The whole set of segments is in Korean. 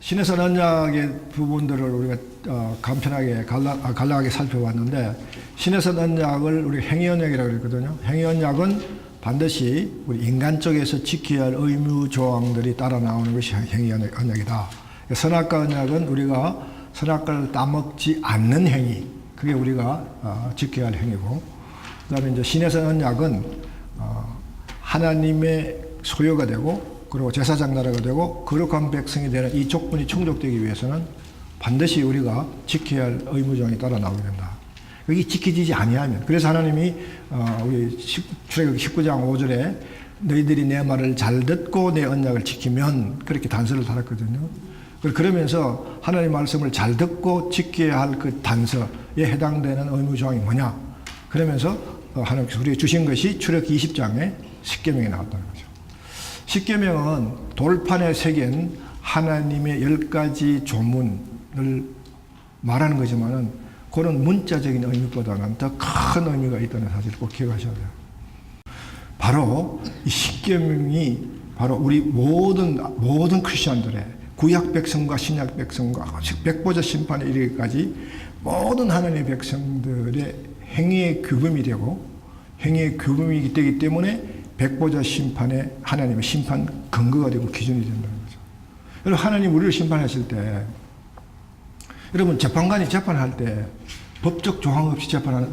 신해선 언약의 부분들을 우리가 간편하게 간략하게 살펴봤는데, 신해선 언약을 우리 행위 언약이라고 그랬거든요. 행위 언약은 반드시 우리 인간 쪽에서 지켜야 할 의무 조항들이 따라 나오는 것이 행위 언약이다. 선악과 언약은 우리가 선악과를 따먹지 않는 행위, 그게 우리가 지켜야 할 행위고, 그다음에 이제 신해선 언약은 하나님의 소유가 되고, 그리고 제사장 나라가 되고 거룩한 백성이 되는 이 조건이 충족되기 위해서는 반드시 우리가 지켜야 할 의무조항이 따라 나오게 된다. 여기 지켜지지 아니하면, 그래서 하나님이 우리 출애굽기 19장 5절에 너희들이 내 말을 잘 듣고 내 언약을 지키면, 그렇게 단서를 달았거든요. 그러면서 하나님의 말씀을 잘 듣고 지켜야 할 그 단서에 해당되는 의무조항이 뭐냐, 그러면서 하나님께서 우리에게 주신 것이 출애굽기 20장에 십계명이 나왔다는 거죠. 십계명은 돌판에 새긴 하나님의 10가지 조문을 말하는 거지만은, 그런 문자적인 의미보다는 더 큰 의미가 있다는 사실을 꼭 기억하셔야 돼요. 바로 이 십계명이 바로 우리 모든 크리스천들의 구약 백성과 신약 백성과 백보자 심판에 이르기까지 모든 하나님의 백성들의 행위의 규범이 되고, 행위의 규범이 되기 때문에 백보자 심판에 하나님의 심판 근거가 되고 기준이 된다는 거죠. 여러분, 하나님 우리를 심판하실 때, 여러분 재판관이 재판할 때 법적 조항 없이 재판하는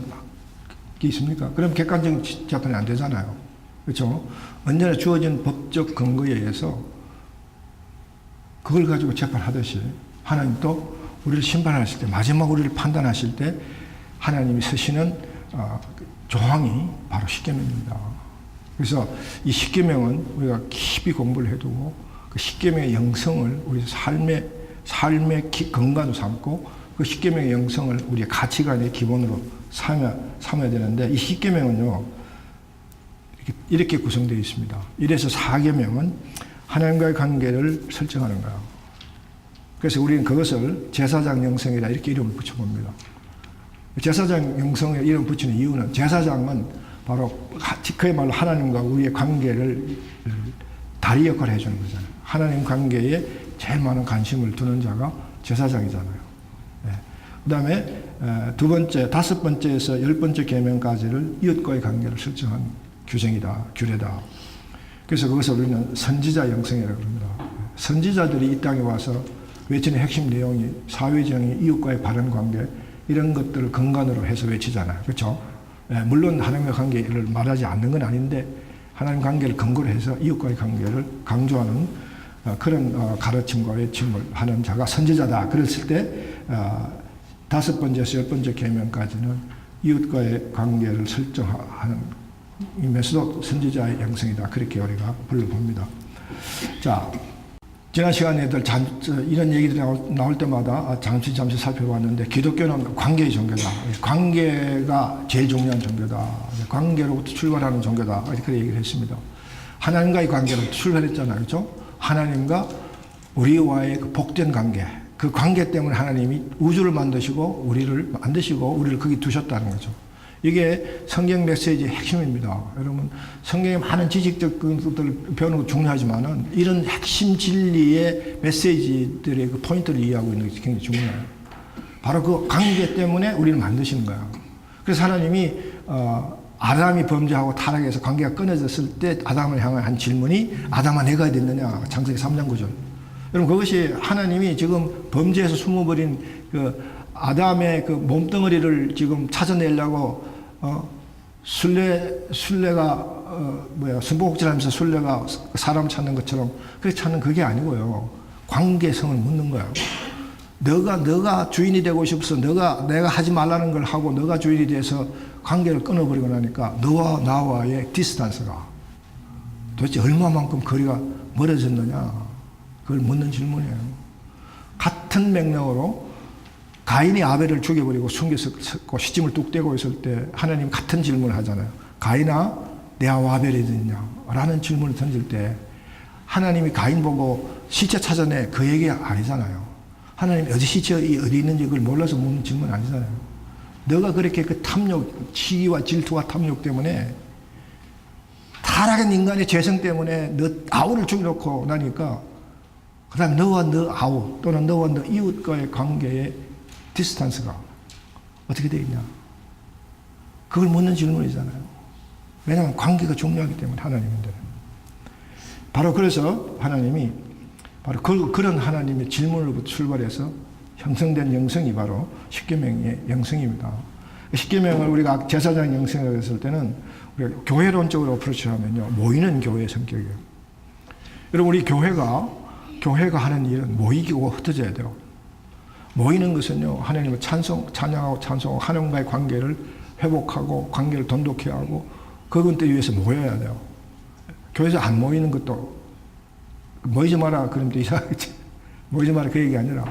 게 있습니까? 그럼 객관적인 재판이 안 되잖아요. 그렇죠? 언제나 주어진 법적 근거에 의해서 그걸 가지고 재판하듯이, 하나님도 우리를 심판하실 때, 마지막 우리를 판단하실 때 하나님이 쓰시는 조항이 바로 십계명입니다. 그래서 이 십계명은 우리가 깊이 공부를 해두고, 그 십계명의 영성을 우리 삶의 근간으로 삼고, 그 십계명의 영성을 우리의 가치관의 기본으로 삼아야 되는데, 이 십계명은요 이렇게 구성되어 있습니다. 1에서 4계명은 하나님과의 관계를 설정하는 거예요. 그래서 우리는 그것을 제사장 영성이다 이렇게 이름을 붙여봅니다. 제사장 영성에 이름 붙이는 이유는, 제사장은 바로 그야말로 하나님과 우리의 관계를 다리 역할을 해주는 거잖아요. 하나님 관계에 제일 많은 관심을 두는 자가 제사장이잖아요. 네. 그 다음에 두 번째, 다섯 번째에서 10번째 계명까지를 이웃과의 관계를 설정한 규례다. 그래서 그것을 우리는 선지자 영성이라고 합니다. 선지자들이 이 땅에 와서 외치는 핵심 내용이 사회정의, 이웃과의 바른 관계, 이런 것들을 근간으로 해서 외치잖아요. 그렇죠? 물론 하나님의 관계를 말하지 않는 건 아닌데, 하나님 관계를 근거로 해서 이웃과의 관계를 강조하는 그런 가르침과 외침을 하는 자가 선지자다. 그랬을 때 다섯 번째에서 10번째 계명까지는 이웃과의 관계를 설정하는 이면서도 선지자의 영성이다. 그렇게 우리가 불러봅니다. 자, 지난 시간에 이런 얘기들이 나올 때마다 잠시 살펴봤는데, 기독교는 관계의 종교다. 관계가 제일 중요한 종교다. 관계로부터 출발하는 종교다. 이렇게 얘기를 했습니다. 하나님과의 관계로 출발했잖아요. 그렇죠? 하나님과 우리와의 그 복된 관계. 그 관계 때문에 하나님이 우주를 만드시고 우리를 거기 두셨다는 거죠. 이게 성경 메시지의 핵심입니다. 여러분, 성경에 많은 지식적 것들을 배우는 것도 중요하지만은, 이런 핵심 진리의 메시지들의 그 포인트를 이해하고 있는 것이 굉장히 중요해요. 바로 그 관계 때문에 우리를 만드시는 거야. 그래서 하나님이 아담이 범죄하고 타락해서 관계가 끊어졌을 때 아담을 향한 한 질문이, 아담아 내가 어딨느냐, 창세기 3장 9절. 여러분, 그것이 하나님이 지금 범죄에서 숨어버린 그 아담의 그 몸뚱어리를 지금 찾아내려고 순례가 숨바꼭질하면서 순례가 사람 찾는 것처럼 그렇게 찾는 그게 아니고요. 관계성을 묻는 거예요. 너가 주인이 되고 싶어서 내가 하지 말라는 걸 하고 너가 주인이 돼서 관계를 끊어버리고 나니까 너와 나와의 디스턴스가 도대체 얼마만큼 거리가 멀어졌느냐, 그걸 묻는 질문이에요. 같은 맥락으로 가인이 아벨을 죽여버리고 숨겼고 시침을 뚝 떼고 있을 때 하나님 같은 질문을 하잖아요. 가인아, 내 아우 아벨이 어딨냐? 라는 질문을 던질 때 하나님이 가인 보고 시체 찾아내, 그 얘기 아니잖아요. 하나님 어디 시체가 어디 있는지 그걸 몰라서 묻는 질문 아니잖아요. 너가 그렇게 그 탐욕, 시기와 질투와 탐욕 때문에, 타락한 인간의 죄성 때문에 너 아우를 죽여놓고 나니까 그 다음에 너와 너 아우 또는 너와 너 이웃과의 관계의 디스턴스가 어떻게 되어 있냐. 그걸 묻는 질문이잖아요. 왜냐하면 관계가 중요하기 때문에 하나님인데. 바로 그래서 하나님이 바로 그런 하나님의 질문으로부터 출발해서 형성된 영성이 바로 십계명의 영성입니다. 십계명을 우리가 제사장 영성이라고 했을 때는 우리가 교회론적으로 어프로치하면요, 모이는 교회의 성격이에요. 여러분, 우리 교회가 하는 일은 모이고 흩어져야 돼요. 모이는 것은요, 하나님을 찬양하고 찬송하고 하나님과의 관계를 회복하고 관계를 돈독히 하고 그것 위해서 모여야 돼요. 교회에서 안 모이는 것도 모이지 마라 그러면 또 이상하겠지. 모이지 마라 그 얘기 아니라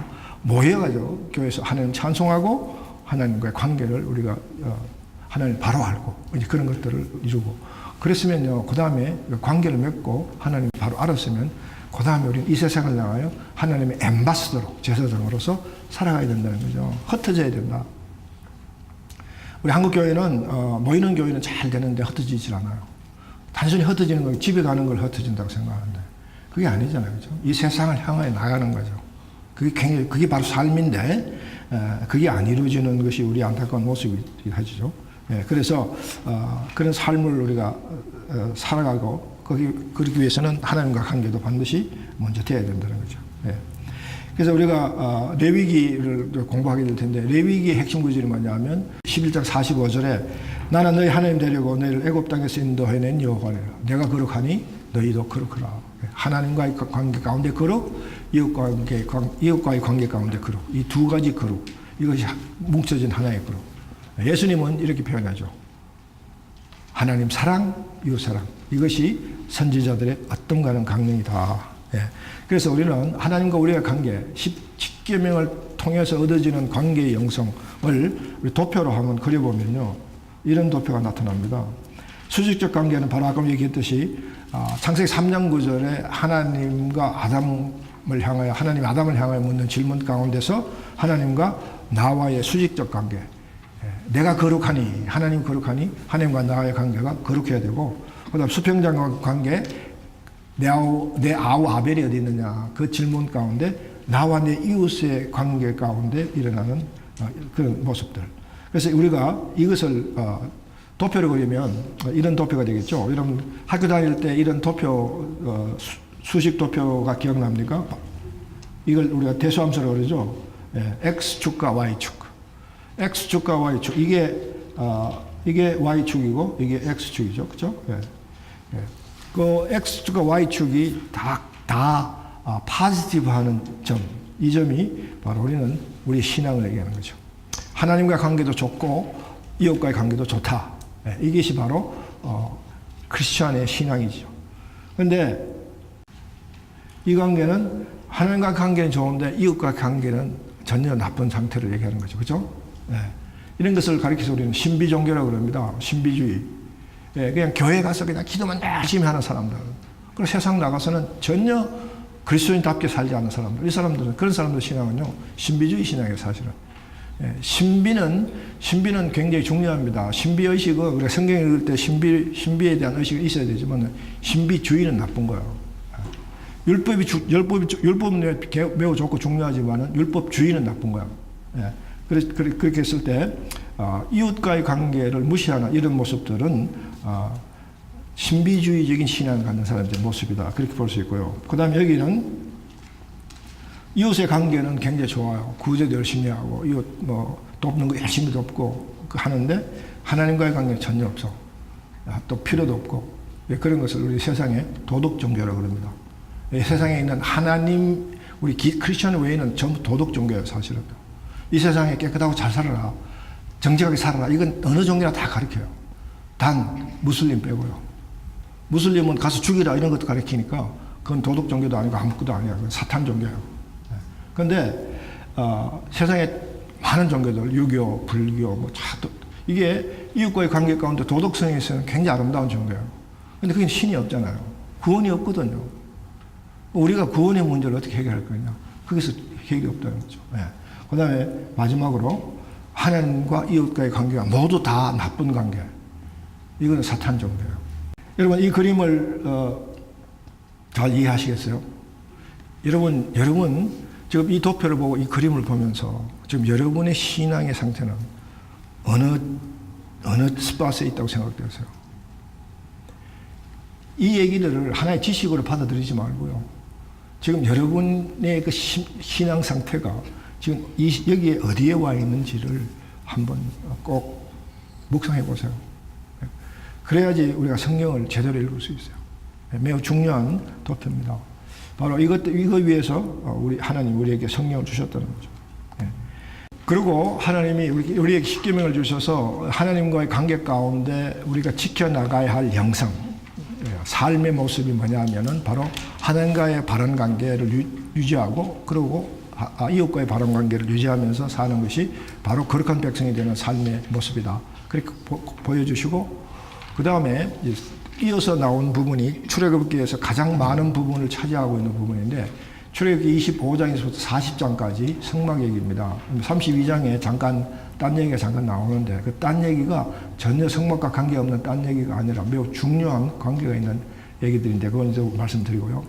모여가지고 교회에서 하나님 찬송하고 하나님과의 관계를 우리가 하나님 바로 알고 이제 그런 것들을 이루고 그랬으면요, 그 다음에 관계를 맺고 하나님 바로 알았으면 그 다음에 우리는 이 세상을 나가요 하나님의 엠바서더로 제사장으로서 살아가야 된다는 거죠. 흩어져야 된다. 우리 한국 교회는 모이는 교회는 잘 되는데 흩어지질 않아요. 단순히 흩어지는 건 집에 가는 걸 흩어진다고 생각하는데 그게 아니잖아요, 그렇죠? 이 세상을 향해 나가는 거죠. 그게 바로 삶인데 그게 안 이루어지는 것이 우리 안타까운 모습이긴 하죠. 그래서 그런 삶을 우리가 살아가고 그러기 위해서는 하나님과 관계도 반드시 먼저 돼야 된다는 거죠. 그래서 우리가 레위기를 공부하게 될 텐데 레위기의 핵심 구절이 뭐냐면 11장 45절에 나는 너희 하나님 되려고 너희를 애굽 땅에서 인도해낸 여호와라. 내가 거룩하니 너희도 거룩하라. 하나님과의 관계 가운데 거룩, 이웃과의 관계 가운데 거룩. 이 두 가지 거룩. 이것이 뭉쳐진 하나의 거룩. 예수님은 이렇게 표현하죠. 하나님 사랑, 이웃 사랑. 이것이 선지자들의 어떤가는 강령이다. 그래서 우리는 하나님과 우리의 관계, 십계명을 통해서 얻어지는 관계의 영성을 우리 도표로 한번 그려보면요, 이런 도표가 나타납니다. 수직적 관계는 바로 아까 얘기했듯이 창세기 3장 9절에 하나님과 아담을 향하여 하나님 아담을 향하여 묻는 질문 가운데서 하나님과 나와의 수직적 관계, 내가 거룩하니 하나님 거룩하니 하나님과 나와의 관계가 거룩해야 되고, 그다음 수평장 관계, 내 아우 아벨이 어디 있느냐 그 질문 가운데 나와 내 이웃의 관계 가운데 일어나는 그런 모습들. 그래서 우리가 이것을 도표를 그리면 이런 도표가 되겠죠. 여러분 학교 다닐 때 이런 도표 수식 도표가 기억납니까? 이걸 우리가 대수함수로 그러죠. X축과 Y축. X축과 Y축. 이게 Y축이고 이게 X축이죠. 그렇죠? 그 X축과 Y축이 다 포지티브하는 점, 이 점이 바로 우리는 우리 신앙을 얘기하는 거죠. 하나님과 관계도 좋고 이웃과의 관계도 좋다. 이것이 바로 크리스천의 신앙이죠. 그런데 이 관계는 하나님과 관계는 좋은데 이웃과 관계는 전혀 나쁜 상태를 얘기하는 거죠. 그렇죠? 이런 것을 가리켜서 우리는 신비 종교라고 그럽니다. 신비주의. 그냥 교회 가서 그냥 기도만 열심히 하는 사람들. 그리고 세상 나가서는 전혀 그리스도인답게 살지 않는 사람들. 이 사람들은, 그런 사람들 신앙은요, 신비주의 신앙이에요, 사실은. 신비는 굉장히 중요합니다. 신비의식은, 우리가 성경 읽을 때 신비에 대한 의식이 있어야 되지만, 신비주의는 나쁜 거예요. 율법은 매우 좋고 중요하지만, 율법주의는 나쁜 거예요. 그렇게 했을 때, 이웃과의 관계를 무시하는 이런 모습들은, 신비주의적인 신앙을 갖는 사람들의 모습이다. 그렇게 볼 수 있고요. 그 다음에 여기는 이웃의 관계는 굉장히 좋아요. 구제도 열심히 하고, 이웃 돕는 거 열심히 돕고 하는데, 하나님과의 관계는 전혀 없어. 또 필요도 없고, 그런 것을 우리 세상에 도덕 종교라고 그럽니다. 세상에 있는 하나님, 우리 크리스천 외에는 전부 도덕 종교예요, 사실은. 이 세상에 깨끗하고 잘 살아라. 정직하게 살아라. 이건 어느 종교나 다 가르쳐요. 단, 무슬림 빼고요. 무슬림은 가서 죽이라 이런 것도 가르치니까 그건 도덕 종교도 아니고 아무것도 아니야. 그건 사탄 종교예요. 그런데 세상에 많은 종교들, 유교, 불교, 이게 이웃과의 관계 가운데 도덕성에 있어서는 굉장히 아름다운 종교예요. 근데 그게 신이 없잖아요. 구원이 없거든요. 우리가 구원의 문제를 어떻게 해결할 거냐. 거기서 해결이 없다는 거죠. 그 다음에 마지막으로 하나님과 이웃과의 관계가 모두 다 나쁜 관계. 이거는 사탄 종교예요. 여러분 이 그림을 잘 이해하시겠어요? 여러분 지금 이 도표를 보고 이 그림을 보면서 지금 여러분의 신앙의 상태는 어느 스팟에 있다고 생각되세요? 이 얘기들을 하나의 지식으로 받아들이지 말고요. 지금 여러분의 그 신앙 상태가 지금 여기에 어디에 와 있는지를 한번 꼭 묵상해 보세요. 그래야지 우리가 성경을 제대로 읽을 수 있어요. 매우 중요한 도표입니다. 바로 이거 위해서 우리 하나님 우리에게 성경을 주셨다는 거죠. 그리고 하나님이 우리에게 십계명을 주셔서 하나님과의 관계 가운데 우리가 지켜나가야 할 영성, 삶의 모습이 뭐냐면은 바로 하나님과의 바른 관계를 유지하고 그리고 이웃과의 바른 관계를 유지하면서 사는 것이 바로 거룩한 백성이 되는 삶의 모습이다. 그렇게 보여주시고 그 다음에 이어서 나온 부분이 출애굽기에서 가장 많은 부분을 차지하고 있는 부분인데 출애굽기 25장에서부터 40장까지 성막 얘기입니다. 32장에 잠깐 딴 얘기가 잠깐 나오는데 그 딴 얘기가 전혀 성막과 관계없는 딴 얘기가 아니라 매우 중요한 관계가 있는 얘기들인데 그건 이제 말씀드리고요.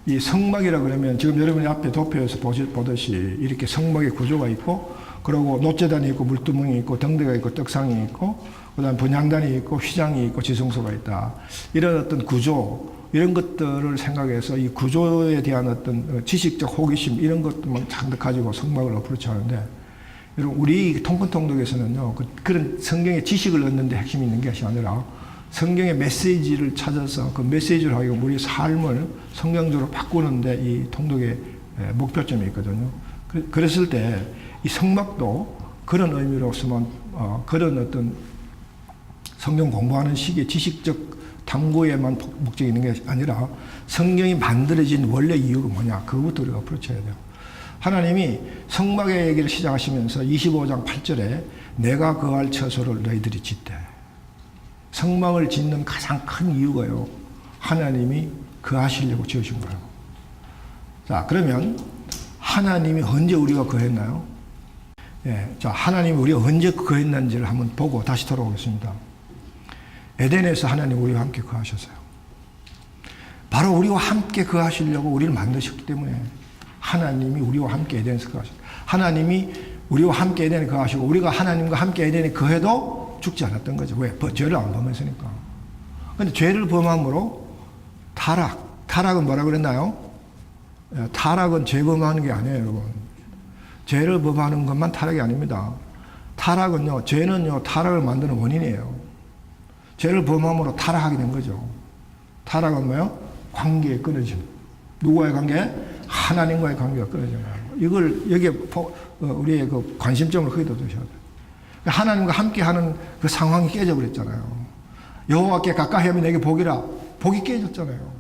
이 성막이라 그러면 지금 여러분이 앞에 도표에서 보듯이 이렇게 성막의 구조가 있고 그리고 노제단이 있고 물두멍이 있고 등대가 있고 떡상이 있고 그다음 분향단이 있고 휘장이 있고 지성소가 있다. 이런 어떤 구조 이런 것들을 생각해서 이 구조에 대한 어떤 지식적 호기심 이런 것들만 잔뜩 가지고 성막을 어프로치 하는데 여러분 우리 통근통독에서는요 그런 성경의 지식을 얻는 데 핵심이 있는 것이 아니라 성경의 메시지를 찾아서 그 메시지를 하고 우리 삶을 성경적으로 바꾸는데 이 통독의 목표점이 있거든요. 그랬을 때 이 성막도 그런 의미로서만 그런 어떤 성경 공부하는 시기에 지식적 탐구에만 목적이 있는 게 아니라 성경이 만들어진 원래 이유가 뭐냐 그것부터 우리가 풀어쳐야 돼요. 하나님이 성막의 얘기를 시작하시면서 25장 8절에 내가 거할 처소를 너희들이 짓되 성막을 짓는 가장 큰 이유가요 하나님이 거하시려고 지으신 거예요. 자 그러면 하나님이 언제 우리가 거했나요? 자 하나님이 우리가 언제 거했는지를 한번 보고 다시 돌아오겠습니다. 에덴에서 하나님 우리와 함께 거하셨어요. 바로 우리와 함께 거하시려고 우리를 만드셨기 때문에 하나님이 우리와 함께 에덴에서 거하셨어요. 하나님이 우리와 함께 에덴에 거하시고 우리가 하나님과 함께 에덴에 거해도 죽지 않았던 거죠. 왜? 죄를 안 범했으니까. 그런데 죄를 범함으로 타락은 뭐라 그랬나요? 타락은 죄 범하는 게 아니에요, 여러분. 죄를 범하는 것만 타락이 아닙니다. 타락은요, 죄는요, 타락을 만드는 원인이에요. 죄를 범함으로 타락하게 된 거죠. 타락은 뭐예요? 관계에 끊어짐. 누구와의 관계? 하나님과의 관계가 끊어져요. 이걸 여기에 우리의 그 관심점을 거기다 두셔야 돼요. 하나님과 함께하는 그 상황이 깨져버렸잖아요. 여호와께 가까이 하면 내게 복이라. 복이 깨졌잖아요.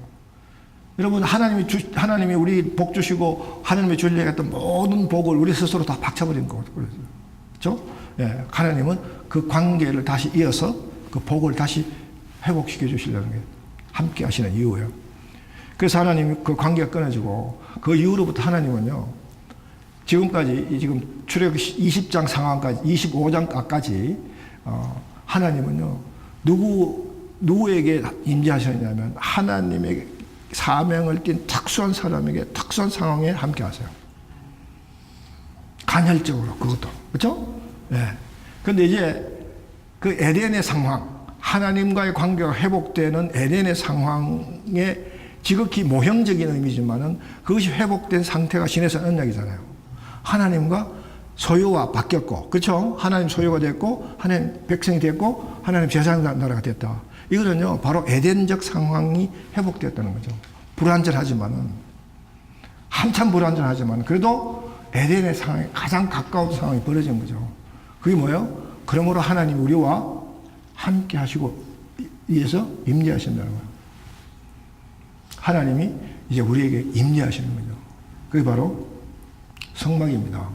여러분 하나님이 우리 복 주시고 하나님이 주려고 했던 모든 복을 우리 스스로 다 박차버린 거거든요. 그렇죠? 예, 하나님은 그 관계를 다시 이어서 그 복을 다시 회복시켜 주시려는 게 함께 하시는 이유예요. 그래서 하나님이 그 관계가 끊어지고 그 이후로부터 하나님은요 지금까지 지금 출애굽기 20장 상황까지 25장까지 하나님은요 누구에게 임재하셨냐면 하나님에게 사명을 띈 특수한 사람에게 특수한 상황에 함께 하세요. 간헐적으로 그것도 그렇죠? 네. 그런데 이제 그 에덴의 상황 하나님과의 관계가 회복되는 에덴의 상황에 지극히 모형적인 의미지만은 그것이 회복된 상태가 신에서 언약이잖아요. 하나님과 소유가 바뀌었고, 그렇죠? 하나님 소유가 됐고, 하나님 백성이 됐고, 하나님 제사장 나라가 됐다. 이거는요, 바로 에덴적 상황이 회복되었다는 거죠. 불완전하지만은, 한참 불완전하지만, 그래도 에덴의 상황에 가장 가까운 상황이 벌어진 거죠. 그게 뭐예요? 그러므로 하나님이 우리와 함께 하시고, 위해서 임재하신다는 거예요. 하나님이 이제 우리에게 임재하시는 거죠. 그게 바로 성막입니다.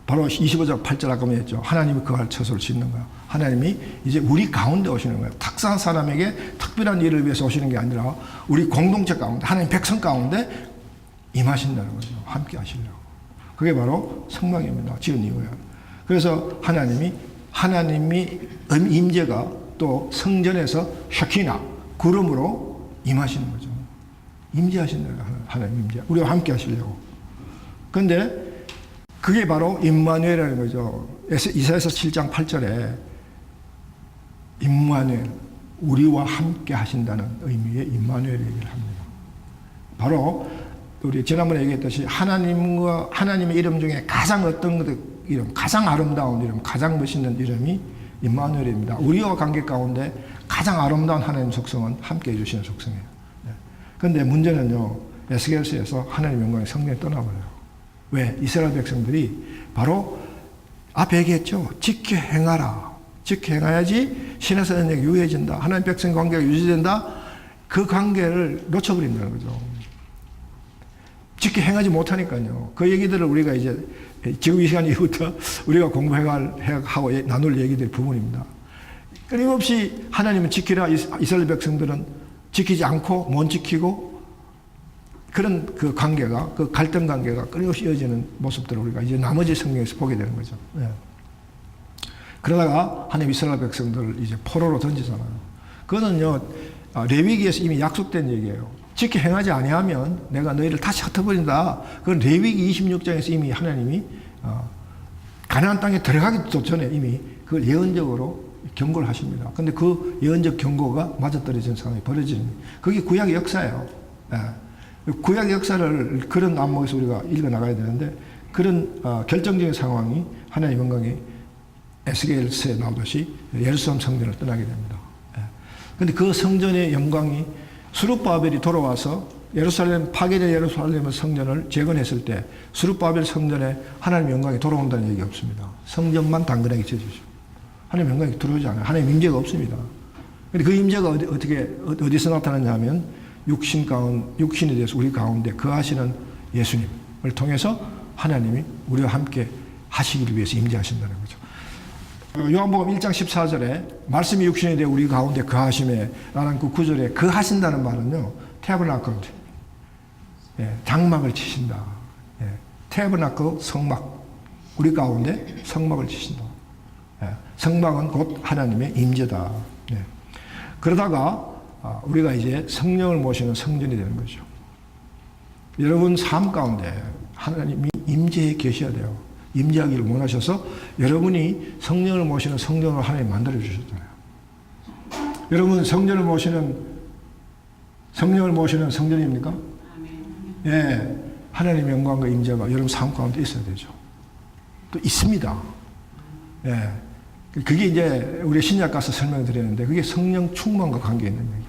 바로 25장 8절 아까 했죠. 하나님이 거할 처소를 짓는 거야. 하나님이 이제 우리 가운데 오시는 거예요. 특수한 사람에게 특별한 일을 위해서 오시는 게 아니라 우리 공동체 가운데 하나님 백성 가운데 임하신다는 거죠. 함께 하시려고. 그게 바로 성막입니다. 지은 이유예요. 그래서 하나님이 임재가 또 성전에서 샤키나 구름으로 임하시는 거죠. 임재하신다. 하나님 임재. 우리와 함께 하시려고. 그런데 그게 바로 임마누엘이라는 거죠. 이사야서 7장 8절에 임마누엘, 우리와 함께 하신다는 의미의 임마누엘 얘기를 합니다. 바로 우리 지난번에 얘기했듯이 하나님의 이름 중에 가장 이름, 가장 아름다운 이름, 가장 멋있는 이름이 임마누엘입니다. 우리와 관계 가운데 가장 아름다운 하나님 속성은 함께 해주시는 속성이에요. 그런데 문제는요, 에스겔서에서 하나님 영광이 성령이 떠나버려요. 왜? 이스라엘 백성들이 바로 앞에 얘기했죠. 지켜 행하라. 지켜 행해야지 신에서 언약이 유해진다. 하나님 백성 관계가 유지된다. 그 관계를 놓쳐버린다는 거죠. 지켜 행하지 못하니까요. 그 얘기들을 우리가 이제 지금 이 시간 이후부터 우리가 공부하고 나눌 얘기들 부분입니다. 끊임없이 하나님은 지키라. 이스라엘 백성들은 지키지 않고 못 지키고 그런 그 관계가, 그 갈등 관계가 끊임없이 이어지는 모습들을 우리가 이제 나머지 성경에서 보게 되는 거죠. 네. 그러다가 하나님 이스라엘 백성들을 이제 포로로 던지잖아요. 그거는요, 레위기에서 이미 약속된 얘기예요. 지켜 행하지 아니하면 내가 너희를 다시 흩어버린다. 그건 레위기 26장에서 이미 하나님이 가나안 땅에 들어가기도 전에 이미 그걸 예언적으로 경고를 하십니다. 그런데 그 예언적 경고가 맞아떨어지는 상황이 벌어지는 거예요. 그게 구약의 역사예요. 구약의 역사를 그런 안목에서 우리가 읽어나가야 되는데 그런 결정적인 상황이 하나님의 영광이 에스겔서에 나오듯이 예루살렘 성전을 떠나게 됩니다. 그런데 그 성전의 영광이 스룹바벨이 돌아와서 파괴된 예루살렘 성전을 재건했을 때 스룹바벨 성전에 하나님의 영광이 돌아온다는 얘기 없습니다. 성전만 단건하게 지어주죠. 하나님의 영광이 들어오지 않아요. 하나님의 임재가 없습니다. 그런데 그 임재가 어디서 나타나냐 하면 육신에 대해서 우리 가운데 거하시는 예수님을 통해서 하나님이 우리와 함께 하시기를 위해서 임재하신다는 거죠. 요한복음 1장 14절에 말씀이 육신에 대해 우리 가운데 거하심에 라는 그 구절에 거하신다는 말은요, 태버나클, 장막을 치신다. 태버나클, 성막, 우리 가운데 성막을 치신다. 성막은 곧 하나님의 임재다. 그러다가 우리가 이제 성령을 모시는 성전이 되는 거죠. 여러분 삶 가운데 하나님이 임재해 계셔야 돼요. 임재하기를 원하셔서 여러분이 성령을 모시는 성전으로 하나님 만들어 주셨잖아요. 여러분 성령을 모시는 성전입니까? 예, 하나님의 영광과 임재가 여러분 삶 가운데 있어야 되죠. 또 있습니다. 예, 그게 이제 우리 신약 가서 설명드렸는데 그게 성령 충만과 관계 있는 얘기예요.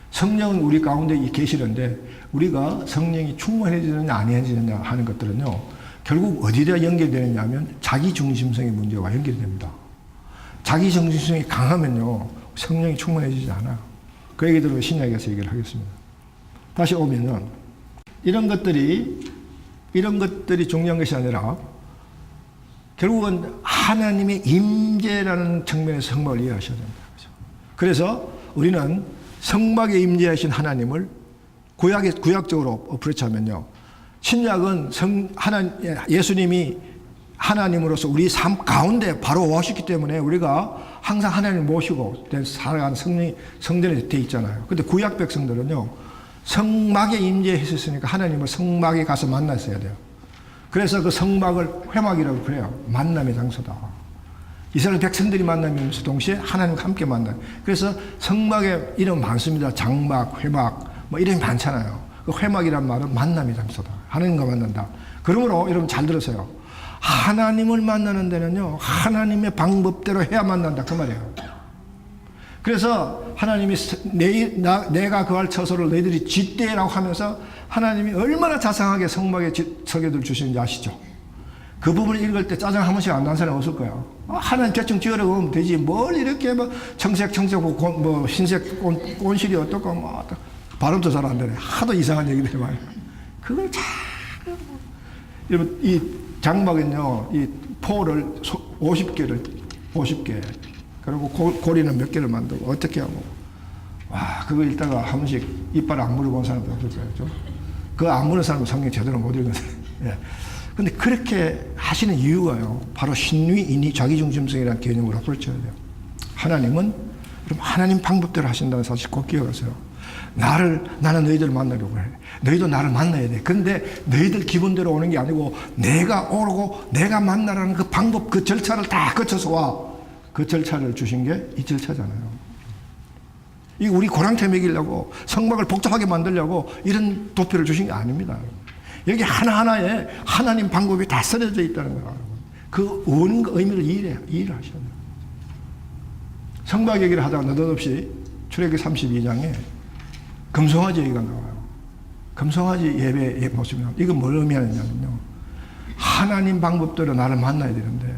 성령은 우리 가운데 계시는데 우리가 성령이 충만해지느냐 아니해지느냐 하는 것들은요, 결국 어디다 연결되느냐 하면 자기중심성의 문제와 연결됩니다. 자기중심성이 강하면요, 성령이 충만해지지 않아요. 그 얘기들을 신약에서 얘기를 하겠습니다. 다시 오면은 이런 것들이 중요한 것이 아니라 결국은 하나님의 임재라는 측면에서 성막을 이해하셔야 됩니다. 그래서 우리는 성막에 임재하신 하나님을 구약적으로 어프로치하면요, 신약은 예수님이 하나님으로서 우리 삶 가운데 바로 오셨기 때문에 우리가 항상 하나님을 모시고 살아가는 성전에 돼 있잖아요. 근데 구약 백성들은요, 성막에 임재했었으니까 하나님을 성막에 가서 만났어야 돼요. 그래서 그 성막을 회막이라고 그래요. 만남의 장소다. 이스라엘 백성들이 만나면서 동시에 하나님과 함께 만나요. 그래서 성막에 이름 많습니다. 장막, 회막, 뭐 이름이 많잖아요. 그 회막이란 말은 만남의 장소다. 하나님과 만난다. 그러므로 여러분 잘 들으세요. 하나님을 만나는 데는요, 하나님의 방법대로 해야 만난다. 그 말이에요. 그래서 하나님이 내가 거할 처소를 너희들이 짓되라고 하면서 하나님이 얼마나 자상하게 성막에 설계도를 주시는지 아시죠? 그 부분을 읽을 때 짜증 한 번씩 안 나는 사람이 없을 거예요. 하나님 대충 지으라고 하면 되지. 뭘 이렇게 뭐 청색, 뭐 흰색 온실이 어떻고 뭐 발음도 잘 안 되네. 하도 이상한 얘기들이 많아요. 그걸 잘 여러분, 이 장막은요, 이 포를 50개 그리고 고리는 몇 개를 만들고 어떻게 하고, 와, 그거 읽다가 한 번씩 이빨 안 물어본 사람도 없을 거예요. 그거 안 물은 사람은 성경 제대로 못 읽었어요. 예. 근데 그렇게 하시는 이유가요, 바로 신위, 인위, 자기중심성이라는 개념으로 풀어쳐야 돼요. 하나님은, 그럼 하나님 방법대로 하신다는 사실 꼭 기억하세요. 나는 너희들을 만나려고 해. 너희도 나를 만나야 돼. 그런데 너희들 기분대로 오는 게 아니고 내가 오르고 내가 만나라는 그 방법, 그 절차를 다 거쳐서 와. 그 절차를 주신 게 이 절차잖아요. 이 우리 고랑태 먹이려고 성막을 복잡하게 만들려고 이런 도표를 주신 게 아닙니다. 여기 하나하나에 하나님 방법이 다 써져 있다는 거예요. 그 의미를 이해를 하셔야 돼요. 성막 얘기를 하다가 느닷없이 출애굽기 32장에 금송아지 얘기가 나와요. 금송아지 예배의 모습이 나와요. 이건 뭘 의미하느냐면요. 하나님 방법대로 나를 만나야 되는데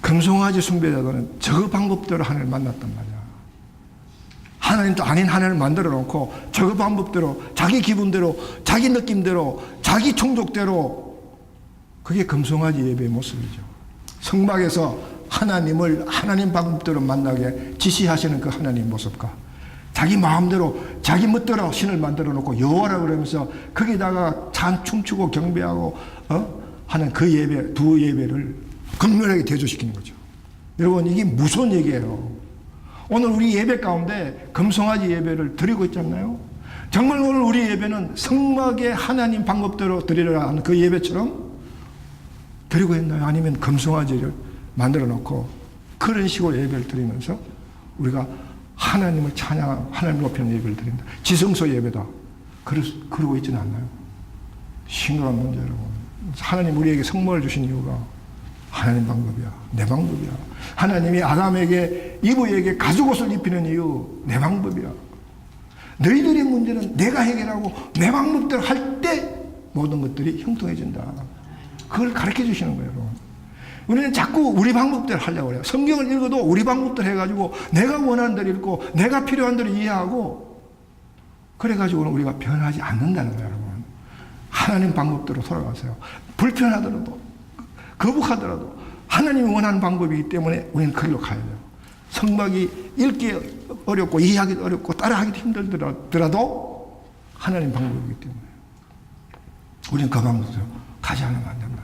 금송아지 숭배자들은 저 방법대로 하나님을 만났단 말이야. 하나님도 아닌 하나님을 만들어 놓고 저 방법대로 자기 기분대로 자기 느낌대로 자기 충족대로 그게 금송아지 예배의 모습이죠. 성막에서 하나님을 하나님 방법대로 만나게 지시하시는 그 하나님 모습과 자기 마음대로 자기 멋대로 신을 만들어 놓고 여호와라 그러면서 거기다가 참 춤추고 경배하고 하는 그 예배, 두 예배를 극렬하게 대조시키는 거죠. 여러분 이게 무서운 얘기예요. 오늘 우리 예배 가운데 금송아지 예배를 드리고 있지 않나요? 정말 오늘 우리 예배는 성막의 하나님 방법대로 드리라 하는 그 예배처럼 드리고 있나요? 아니면 금송아지를 만들어 놓고 그런 식으로 예배를 드리면서 우리가 하나님을 찬양하고 하나님 높이는 예배를 드린다. 지성소 예배다. 그러고 있지는 않나요? 심각한 문제 여러분. 하나님 우리에게 성막을 주신 이유가 하나님 방법이야. 내 방법이야. 하나님이 아담에게 이브에게 가죽옷을 입히는 이유 내 방법이야. 너희들의 문제는 내가 해결하고 내 방법대로 할 때 모든 것들이 형통해진다. 그걸 가르쳐 주시는 거예요. 여러분. 우리는 자꾸 우리 방법대로 하려고 해요. 성경을 읽어도 우리 방법대로 해가지고 내가 원하는 대로 읽고 내가 필요한 대로 이해하고 그래가지고는 우리가 변하지 않는다는 거예요. 여러분. 하나님 방법대로 돌아가세요. 불편하더라도 거북하더라도 하나님이 원하는 방법이기 때문에 우리는 그 길로 가야 돼요. 성막이 읽기 어렵고 이해하기도 어렵고 따라하기도 힘들더라도 하나님 방법이기 때문에 우리는 그 방법대로 가지 않으면 안 된다.